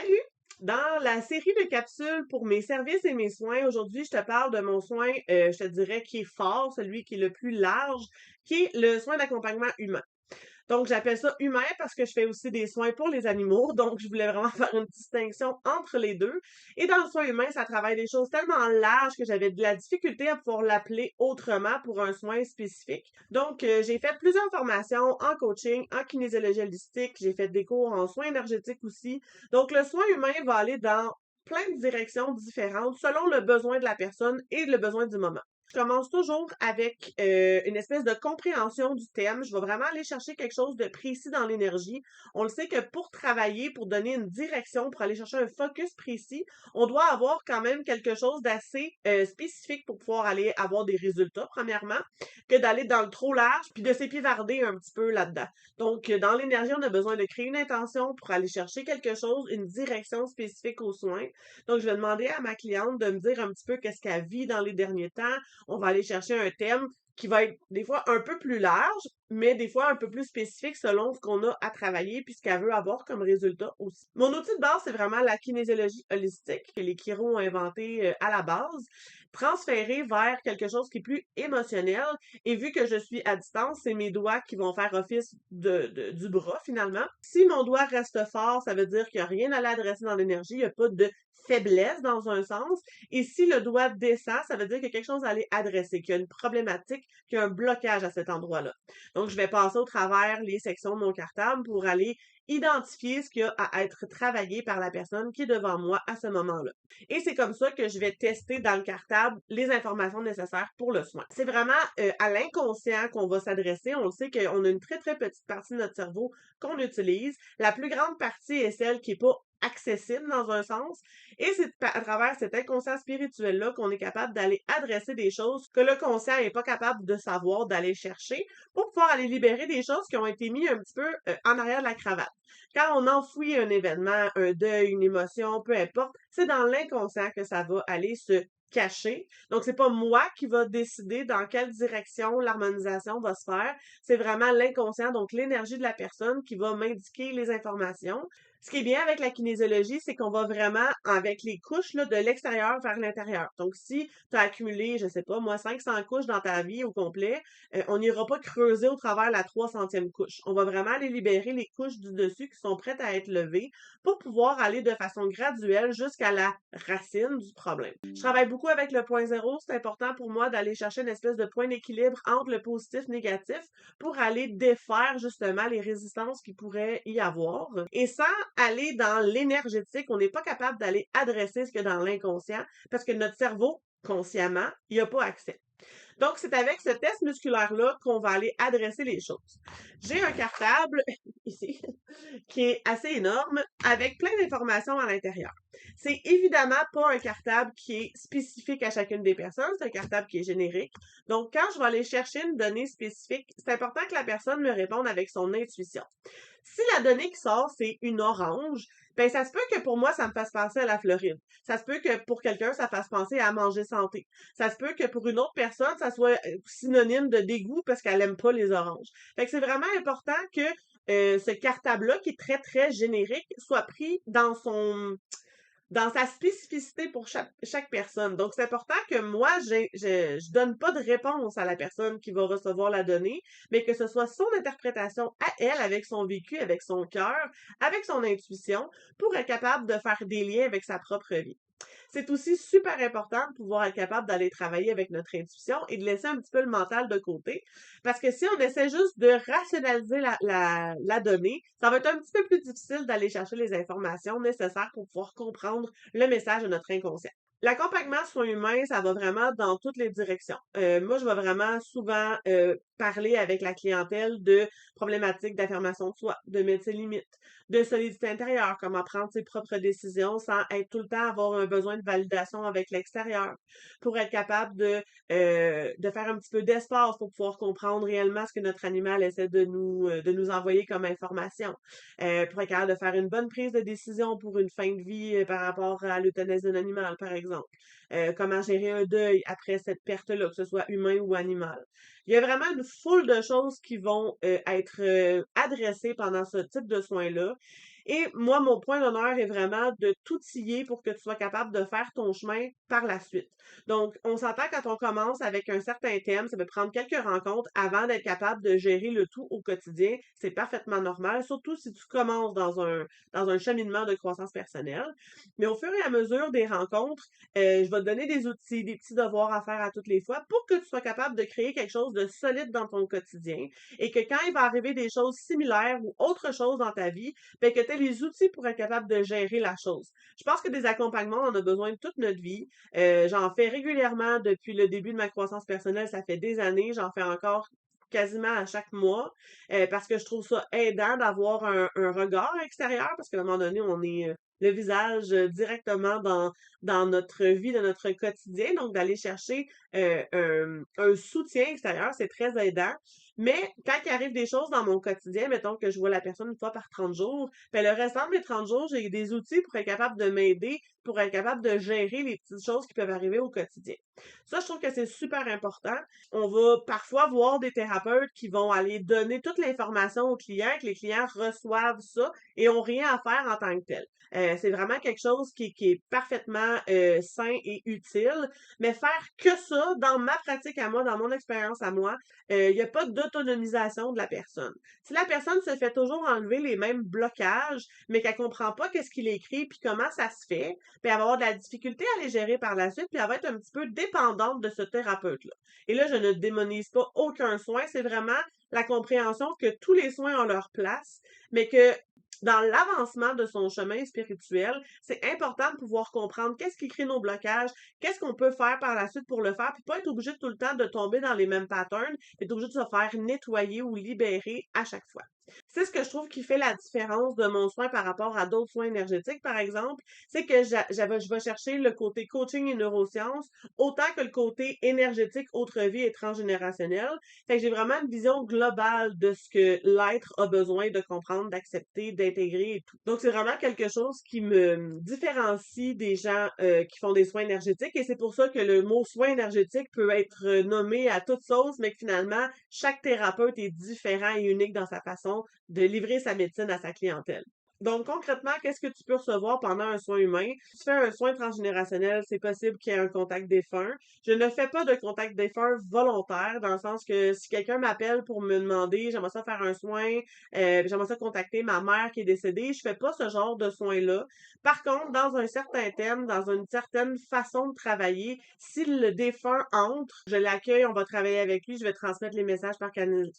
Salut! Dans la série de capsules pour mes services et mes soins, aujourd'hui, je te parle de mon soin, je te dirais, qui est fort, celui qui est le plus large, qui est le soin d'accompagnement humain. Donc, j'appelle ça humain parce que je fais aussi des soins pour les animaux. Donc, je voulais vraiment faire une distinction entre les deux. Et dans le soin humain, ça travaille des choses tellement larges que j'avais de la difficulté à pouvoir l'appeler autrement pour un soin spécifique. Donc, j'ai fait plusieurs formations en coaching, en kinésiologie holistique. J'ai fait des cours en soins énergétiques aussi. Donc, le soin humain va aller dans plein de directions différentes selon le besoin de la personne et le besoin du moment. Je commence toujours avec une espèce de compréhension du thème. Je vais vraiment aller chercher quelque chose de précis dans l'énergie. On le sait que pour travailler, pour donner une direction, pour aller chercher un focus précis, on doit avoir quand même quelque chose d'assez spécifique pour pouvoir aller avoir des résultats, premièrement, que d'aller dans le trop large puis de s'épivarder un petit peu là-dedans. Donc, dans l'énergie, on a besoin de créer une intention pour aller chercher quelque chose, une direction spécifique aux soins. Donc, je vais demander à ma cliente de me dire un petit peu qu'est-ce qu'elle vit dans les derniers temps. On va aller chercher un thème qui va être des fois un peu plus large, mais des fois un peu plus spécifique selon ce qu'on a à travailler puis ce qu'elle veut avoir comme résultat aussi. Mon outil de base, c'est vraiment la kinésiologie holistique que les chiro ont inventé à la base, transféré vers quelque chose qui est plus émotionnel. Et vu que je suis à distance, c'est mes doigts qui vont faire office du bras finalement. Si mon doigt reste fort, ça veut dire qu'il n'y a rien à l'adresser dans l'énergie, il n'y a pas de faiblesse dans un sens. Et si le doigt descend, ça veut dire qu'il y a quelque chose à aller adresser, qu'il y a une problématique, qu'il y a un blocage à cet endroit-là. Donc, je vais passer au travers les sections de mon cartable pour aller identifier ce qu'il y a à être travaillé par la personne qui est devant moi à ce moment-là. Et c'est comme ça que je vais tester dans le cartable les informations nécessaires pour le soin. C'est vraiment à l'inconscient qu'on va s'adresser. On le sait qu'on a une très, très petite partie de notre cerveau qu'on utilise. La plus grande partie est celle qui est pas accessible dans un sens. Et c'est à travers cet inconscient spirituel-là qu'on est capable d'aller adresser des choses que le conscient n'est pas capable de savoir, d'aller chercher pour pouvoir aller libérer des choses qui ont été mises un petit peu en arrière de la cravate. Quand on enfouit un événement, un deuil, une émotion, peu importe, c'est dans l'inconscient que ça va aller se cacher. Donc, c'est pas moi qui va décider dans quelle direction l'harmonisation va se faire. C'est vraiment l'inconscient, donc l'énergie de la personne qui va m'indiquer les informations. Ce qui est bien avec la kinésiologie, c'est qu'on va vraiment avec les couches là, de l'extérieur vers l'intérieur. Donc, si tu as accumulé, je sais pas, moi, 500 couches dans ta vie au complet, on n'ira pas creuser au travers la 300e couche. On va vraiment aller libérer les couches du dessus qui sont prêtes à être levées pour pouvoir aller de façon graduelle jusqu'à la racine du problème. Je travaille beaucoup avec le point zéro. C'est important pour moi d'aller chercher une espèce de point d'équilibre entre le positif et le négatif pour aller défaire justement les résistances qu'il pourrait y avoir. Et sans aller dans l'énergétique, on n'est pas capable d'aller adresser ce qu'il y a dans l'inconscient parce que notre cerveau, consciemment, il n'y a pas accès. Donc, c'est avec ce test musculaire-là qu'on va aller adresser les choses. J'ai un cartable, ici, qui est assez énorme, avec plein d'informations à l'intérieur. C'est évidemment pas un cartable qui est spécifique à chacune des personnes, c'est un cartable qui est générique. Donc, quand je vais aller chercher une donnée spécifique, c'est important que la personne me réponde avec son intuition. Si la donnée qui sort, c'est une orange, ben ça se peut que pour moi, ça me fasse penser à la Floride. Ça se peut que pour quelqu'un, ça fasse penser à manger santé. Ça se peut que pour une autre personne, ça soit synonyme de dégoût parce qu'elle aime pas les oranges. Fait que c'est vraiment important que ce cartable-là, qui est très, très générique, soit pris dans sa spécificité pour chaque personne. Donc, c'est important que moi, je donne pas de réponse à la personne qui va recevoir la donnée, mais que ce soit son interprétation à elle, avec son vécu, avec son cœur, avec son intuition, pour être capable de faire des liens avec sa propre vie. C'est aussi super important de pouvoir être capable d'aller travailler avec notre intuition et de laisser un petit peu le mental de côté. Parce que si on essaie juste de rationaliser la donnée, ça va être un petit peu plus difficile d'aller chercher les informations nécessaires pour pouvoir comprendre le message de notre inconscient. L'accompagnement soins humains, ça va vraiment dans toutes les directions. Moi, je vais vraiment souvent parler avec la clientèle de problématiques d'affirmation de soi, de mettre ses limites, de solidité intérieure, comment prendre ses propres décisions sans être tout le temps avoir un besoin de validation avec l'extérieur, pour être capable de faire un petit peu d'espace pour pouvoir comprendre réellement ce que notre animal essaie de nous envoyer comme information, pour être capable de faire une bonne prise de décision pour une fin de vie par rapport à l'euthanasie d'un animal, par exemple. Comment gérer un deuil après cette perte-là, que ce soit humain ou animal. Il y a vraiment une foule de choses qui vont être adressées pendant ce type de soins-là. Et moi, mon point d'honneur est vraiment de t'outiller pour que tu sois capable de faire ton chemin par la suite. Donc, on s'entend quand on commence avec un certain thème, ça peut prendre quelques rencontres avant d'être capable de gérer le tout au quotidien. C'est parfaitement normal, surtout si tu commences dans un cheminement de croissance personnelle. Mais au fur et à mesure des rencontres, je vais te donner des outils, des petits devoirs à faire à toutes les fois pour que tu sois capable de créer quelque chose de solide dans ton quotidien et que quand il va arriver des choses similaires ou autre chose dans ta vie, ben que tu aies les outils pour être capable de gérer la chose. Je pense que des accompagnements, on en a besoin toute notre vie. J'en fais régulièrement depuis le début de ma croissance personnelle, ça fait des années, j'en fais encore quasiment à chaque mois, parce que je trouve ça aidant d'avoir un regard extérieur, parce qu'à un moment donné, on est le visage directement dans notre vie, dans notre quotidien, donc d'aller chercher un soutien extérieur, c'est très aidant. Mais quand il arrive des choses dans mon quotidien, mettons que je vois la personne une fois par 30 jours, ben le restant de mes 30 jours, j'ai des outils pour être capable de m'aider, pour être capable de gérer les petites choses qui peuvent arriver au quotidien. Ça, je trouve que c'est super important. On va parfois voir des thérapeutes qui vont aller donner toute l'information aux clients, que les clients reçoivent ça et ont rien à faire en tant que tel. C'est vraiment quelque chose qui est parfaitement sain et utile, mais faire que ça, dans ma pratique à moi, dans mon expérience à moi, il n'y a pas d'autonomisation de la personne. Si la personne se fait toujours enlever les mêmes blocages, mais qu'elle comprend pas qu'est-ce qu'il écrit puis comment ça se fait, puis elle va avoir de la difficulté à les gérer par la suite, puis elle va être un petit peu dépendante de ce thérapeute-là. Et là, je ne démonise pas aucun soin, c'est vraiment la compréhension que tous les soins ont leur place, mais que dans l'avancement de son chemin spirituel, c'est important de pouvoir comprendre qu'est-ce qui crée nos blocages, qu'est-ce qu'on peut faire par la suite pour le faire, puis pas être obligé tout le temps de tomber dans les mêmes patterns, être obligé de se faire nettoyer ou libérer à chaque fois. C'est ce que je trouve qui fait la différence de mon soin par rapport à d'autres soins énergétiques, par exemple, c'est que je vais chercher le côté coaching et neurosciences autant que le côté énergétique, autre vie et transgénérationnel. Fait que j'ai vraiment une vision globale de ce que l'être a besoin de comprendre, d'accepter, d'intégrer et tout. Donc, c'est vraiment quelque chose qui me différencie des gens qui font des soins énergétiques et c'est pour ça que le mot soin énergétique peut être nommé à toute sauce, mais que finalement, chaque thérapeute est différent et unique dans sa façon de livrer sa médecine à sa clientèle. Donc, concrètement, qu'est-ce que tu peux recevoir pendant un soin humain? Si tu fais un soin transgénérationnel, c'est possible qu'il y ait un contact défunt. Je ne fais pas de contact défunt volontaire, dans le sens que si quelqu'un m'appelle pour me demander, j'aimerais ça faire un soin, j'aimerais ça contacter ma mère qui est décédée, je fais pas ce genre de soin-là. Par contre, dans un certain thème, dans une certaine façon de travailler, si le défunt entre, je l'accueille, on va travailler avec lui, je vais transmettre les messages par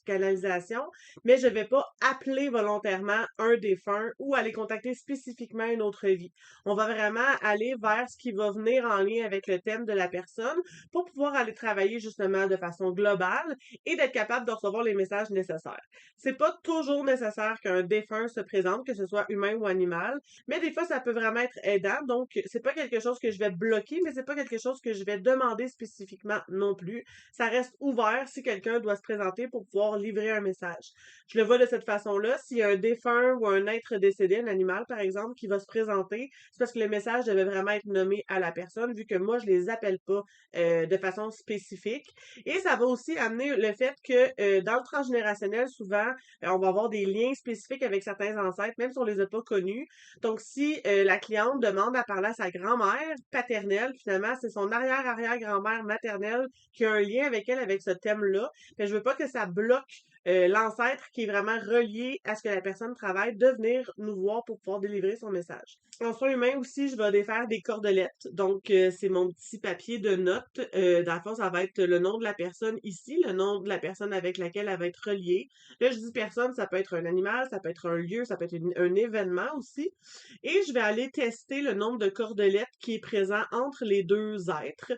canalisation, mais je vais pas appeler volontairement un défunt ou aller contacter spécifiquement une autre vie. On va vraiment aller vers ce qui va venir en lien avec le thème de la personne pour pouvoir aller travailler justement de façon globale et d'être capable de recevoir les messages nécessaires. C'est pas toujours nécessaire qu'un défunt se présente, que ce soit humain ou animal, mais des fois ça peut vraiment être aidant. Donc c'est pas quelque chose que je vais bloquer, mais c'est pas quelque chose que je vais demander spécifiquement non plus. Ça reste ouvert si quelqu'un doit se présenter pour pouvoir livrer un message. Je le vois de cette façon-là. S'il y a un défunt ou un être décédé, un animal par exemple, qui va se présenter, c'est parce que le message devait vraiment être nommé à la personne, vu que moi, je les appelle pas de façon spécifique. Et ça va aussi amener le fait que dans le transgénérationnel, souvent, on va avoir des liens spécifiques avec certains ancêtres, même si on les a pas connus. Donc, si la cliente demande à parler à sa grand-mère paternelle, finalement, c'est son arrière-arrière-grand-mère maternelle qui a un lien avec elle, avec ce thème-là. Mais je veux pas que ça bloque l'ancêtre qui est vraiment relié à ce que la personne travaille, de venir nous voir pour pouvoir délivrer son message. En soins humains aussi, je vais défaire des cordelettes. Donc, c'est mon petit papier de notes. Dans le fond, ça va être le nom de la personne ici, le nom de la personne avec laquelle elle va être reliée. Là, je dis personne, ça peut être un animal, ça peut être un lieu, ça peut être un événement aussi. Et je vais aller tester le nombre de cordelettes qui est présent entre les deux êtres.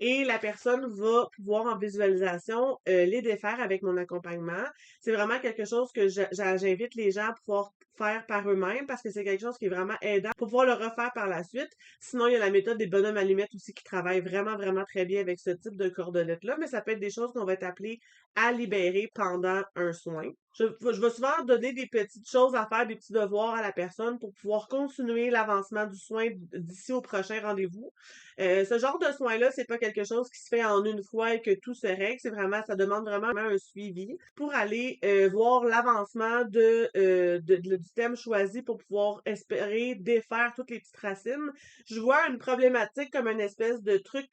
Et la personne va pouvoir en visualisation les défaire avec mon accompagnement. C'est vraiment quelque chose que j'invite les gens à pouvoir faire par eux-mêmes parce que c'est quelque chose qui est vraiment aidant pour pouvoir le refaire par la suite. Sinon, il y a la méthode des bonhommes allumettes aussi qui travaille vraiment, vraiment très bien avec ce type de cordelettes-là, mais ça peut être des choses qu'on va être appelé à libérer pendant un soin. Je vais souvent donner des petites choses à faire, des petits devoirs à la personne pour pouvoir continuer l'avancement du soin d'ici au prochain rendez-vous. Ce genre de soin-là, c'est pas quelque chose qui se fait en une fois et que tout se règle. C'est vraiment, ça demande vraiment un suivi pour aller voir l'avancement de du thème choisi pour pouvoir espérer défaire toutes les petites racines. Je vois une problématique comme une espèce de truc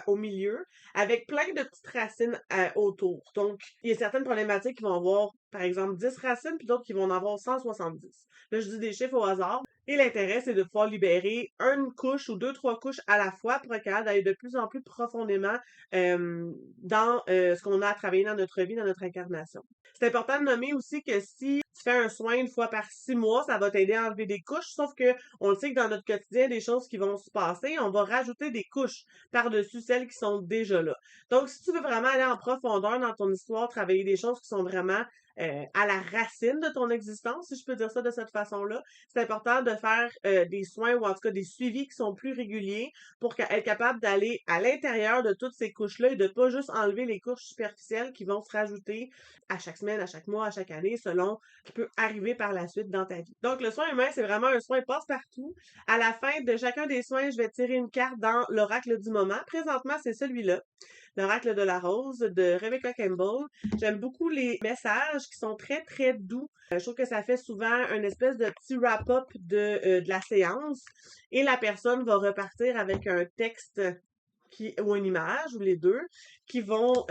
au milieu avec plein de petites racines autour. Donc, il y a certaines problématiques qui vont avoir, par exemple, 10 racines, puis d'autres qui vont en avoir 170. Là, je dis des chiffres au hasard. Et l'intérêt, c'est de pouvoir libérer une couche ou deux, trois couches à la fois pour être capable d'aller de plus en plus profondément dans ce qu'on a à travailler dans notre vie, dans notre incarnation. C'est important de nommer aussi que si tu fais un soin une fois par 6 mois, ça va t'aider à enlever des couches, sauf que on le sait que dans notre quotidien, des choses qui vont se passer, on va rajouter des couches par-dessus celles qui sont déjà là. Donc, si tu veux vraiment aller en profondeur dans ton histoire, travailler des choses qui sont vraiment à la racine de ton existence, si je peux dire ça de cette façon-là, c'est important de faire des soins ou en tout cas des suivis qui sont plus réguliers pour être capable d'aller à l'intérieur de toutes ces couches-là et de pas juste enlever les couches superficielles qui vont se rajouter à chaque semaine, à chaque mois, à chaque année, selon ce qui peut arriver par la suite dans ta vie. Donc, le soin humain, c'est vraiment un soin passe-partout. À la fin de chacun des soins, je vais tirer une carte dans l'oracle du moment. Présentement, c'est celui-là. L'oracle de la rose de Rebecca Campbell. J'aime beaucoup les messages qui sont très, très doux. Je trouve que ça fait souvent une espèce de petit wrap-up de la séance et la personne va repartir avec un texte ou une image, ou les deux, qui vont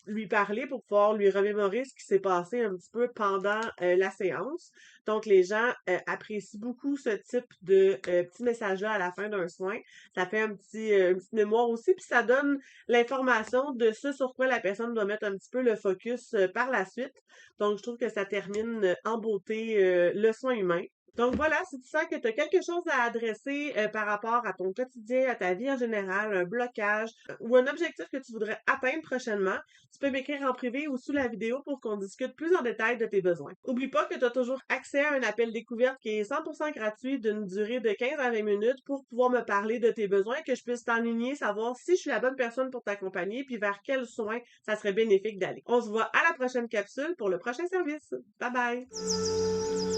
lui parler pour pouvoir lui remémorer ce qui s'est passé un petit peu pendant la séance. Donc, les gens apprécient beaucoup ce type de petit message-là à la fin d'un soin. Ça fait une petite mémoire aussi, puis ça donne l'information de ce sur quoi la personne doit mettre un petit peu le focus par la suite. Donc, je trouve que ça termine en beauté le soin humain. Donc voilà, si tu sens que tu as quelque chose à adresser par rapport à ton quotidien, à ta vie en général, un blocage ou un objectif que tu voudrais atteindre prochainement, tu peux m'écrire en privé ou sous la vidéo pour qu'on discute plus en détail de tes besoins. Oublie pas que tu as toujours accès à un appel découverte qui est 100% gratuit d'une durée de 15 à 20 minutes pour pouvoir me parler de tes besoins, que je puisse t'enligner, savoir si je suis la bonne personne pour t'accompagner puis vers quels soins ça serait bénéfique d'aller. On se voit à la prochaine capsule pour le prochain service. Bye bye!